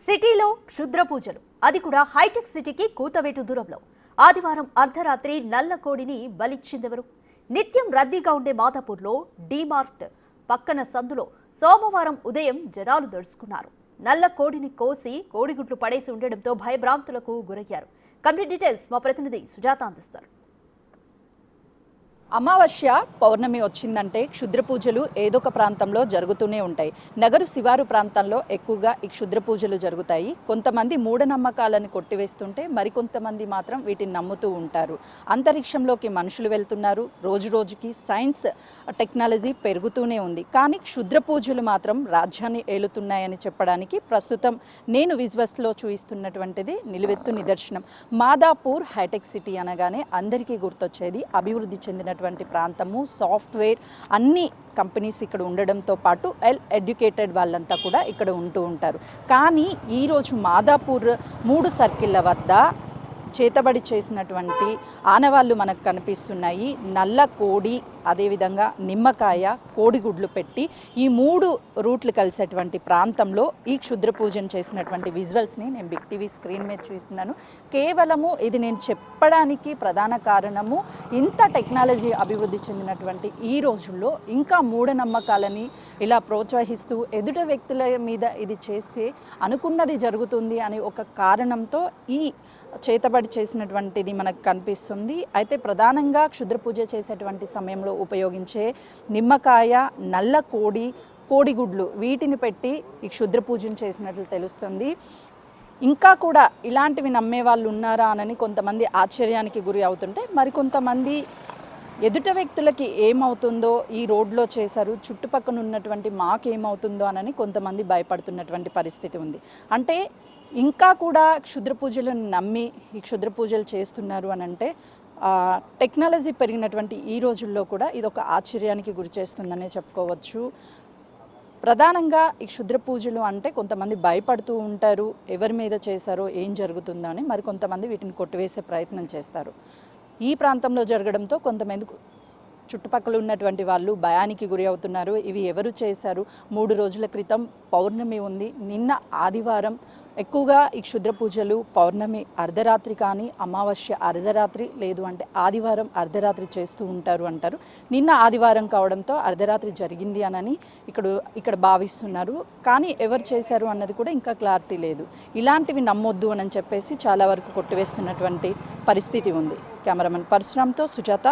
సిటీలో క్షుద్ర పూజలు, అది కూడా హైటెక్ సిటీకి కూతవేటు దూరంలో. ఆదివారం అర్ధరాత్రి నల్ల కోడిని బలిచ్చిందెవరు? నిత్యం రద్దీగా ఉండే మాదాపూర్లో డీమార్ట్ పక్కన సందులో సోమవారం ఉదయం జనాలు దడుచుకున్నారు. నల్ల కోడిని కోసి కోడిగుడ్లు పడేసి ఉండడంతో భయభ్రాంతులకు గురయ్యారు. కంప్లీట్ డీటెయిల్స్ మా ప్రతినిధి సుజాత అందిస్తారు. అమావాస్య పౌర్ణమి వచ్చిందంటే క్షుద్ర పూజలు ఏదో ఒక ప్రాంతంలో జరుగుతూనే ఉంటాయి. నగరు శివారు ప్రాంతాల్లో ఎక్కువగా ఈ క్షుద్ర పూజలు జరుగుతాయి. కొంతమంది మూఢనమ్మకాలను కొట్టివేస్తుంటే మరికొంతమంది మాత్రం వీటిని నమ్ముతూ ఉంటారు. అంతరిక్షంలోకి మనుషులు వెళ్తున్నారు. రోజు రోజుకి సైన్స్ టెక్నాలజీ పెరుగుతూనే ఉంది. కానీ క్షుద్ర పూజలు మాత్రం రాజ్యాన్ని ఏలుతున్నాయని చెప్పడానికి ప్రస్తుతం నేను విజువల్స్లో చూపిస్తున్నటువంటిది నిలువెత్తు నిదర్శనం. మాదాపూర్ హైటెక్ సిటీ అనగానే అందరికీ గుర్తొచ్చేది అభివృద్ధి చెందిన ప్రాంతము, సాఫ్ట్వేర్ అన్ని కంపెనీస్ ఇక్కడ ఉండడంతో పాటు ఎడ్యుకేటెడ్ వాళ్ళంతా కూడా ఇక్కడ ఉంటూ ఉంటారు. కానీ ఈరోజు మాదాపూర్ 3 సర్కిళ్ళ వద్ద చేతబడి చేసినటువంటి ఆనవాళ్ళు మనకు కనిపిస్తున్నాయి. నల్ల కోడి, అదేవిధంగా నిమ్మకాయ, కోడిగుడ్లు పెట్టి ఈ 3 రూట్లు కలిసేటువంటి ప్రాంతంలో ఈ క్షుద్ర పూజను చేసినటువంటి విజువల్స్ని నేను బిగ్ టీవీ స్క్రీన్ మీద చూస్తున్నాను. కేవలము ఇది నేను చెప్పడానికి ప్రధాన కారణము, ఇంత టెక్నాలజీ అభివృద్ధి చెందినటువంటి ఈ రోజుల్లో ఇంకా మూఢనమ్మకాలని ఇలా ప్రోత్సహిస్తూ ఎదుట వ్యక్తుల మీద ఇది చేస్తే అనుకున్నది జరుగుతుంది అని ఒక కారణంతో ఈ చేతబడి చేసినటువంటిది మనకు కనిపిస్తుంది. అయితే ప్రధానంగా క్షుద్ర పూజ చేసేటువంటి సమయంలో ఉపయోగించే నిమ్మకాయ, నల్ల కోడి, కోడిగుడ్లు వీటిని పెట్టి ఈ క్షుద్ర పూజను చేసినట్లు తెలుస్తుంది. ఇంకా కూడా ఇలాంటివి నమ్మే వాళ్ళు ఉన్నారా అని కొంతమంది ఆశ్చర్యానికి గురి అవుతుంటే, మరికొంతమంది ఎదుట వ్యక్తులకి ఏమవుతుందో ఈ రోడ్లో చేశారు, చుట్టుపక్కల ఉన్నటువంటి మాకేమవుతుందో అని కొంతమంది భయపడుతున్నటువంటి పరిస్థితి ఉంది. అంటే ఇంకా కూడా క్షుద్ర పూజలను నమ్మి ఈ క్షుద్ర పూజలు చేస్తున్నారు అని అంటే టెక్నాలజీ పెరిగినటువంటి ఈ రోజుల్లో కూడా ఇది ఒక ఆశ్చర్యానికి గురి చేస్తుందనే చెప్పుకోవచ్చు. ప్రధానంగా ఈ క్షుద్ర పూజలు అంటే కొంతమంది భయపడుతూ ఉంటారు, ఎవరి మీద చేశారో ఏం జరుగుతుందో అని. మరి కొంతమంది వీటిని కొట్టివేసే ప్రయత్నం చేస్తారు. ఈ ప్రాంతంలో జరగడంతో కొంతమంది చుట్టుపక్కల ఉన్నటువంటి వాళ్ళు భయానికి గురి అవుతున్నారు. ఇవి ఎవరు చేశారు? 3 రోజుల క్రితం పౌర్ణమి ఉంది. నిన్న ఆదివారం ఎక్కువగా ఈ క్షుద్ర పూజలు పౌర్ణమి అర్ధరాత్రి కానీ, అమావాస్య అర్ధరాత్రి, లేదు అంటే ఆదివారం అర్ధరాత్రి చేస్తూ ఉంటారు అంటారు. నిన్న ఆదివారం కావడంతో అర్ధరాత్రి జరిగింది అని ఇక్కడ భావిస్తున్నారు. కానీ ఎవరు చేశారు అన్నది కూడా ఇంకా క్లారిటీ లేదు. ఇలాంటివి నమ్మొద్దు అని చెప్పేసి చాలా వరకు కొట్టివేస్తున్నటువంటి పరిస్థితి ఉంది. కెమెరామెన్ పరశురామ్తో సుజాత.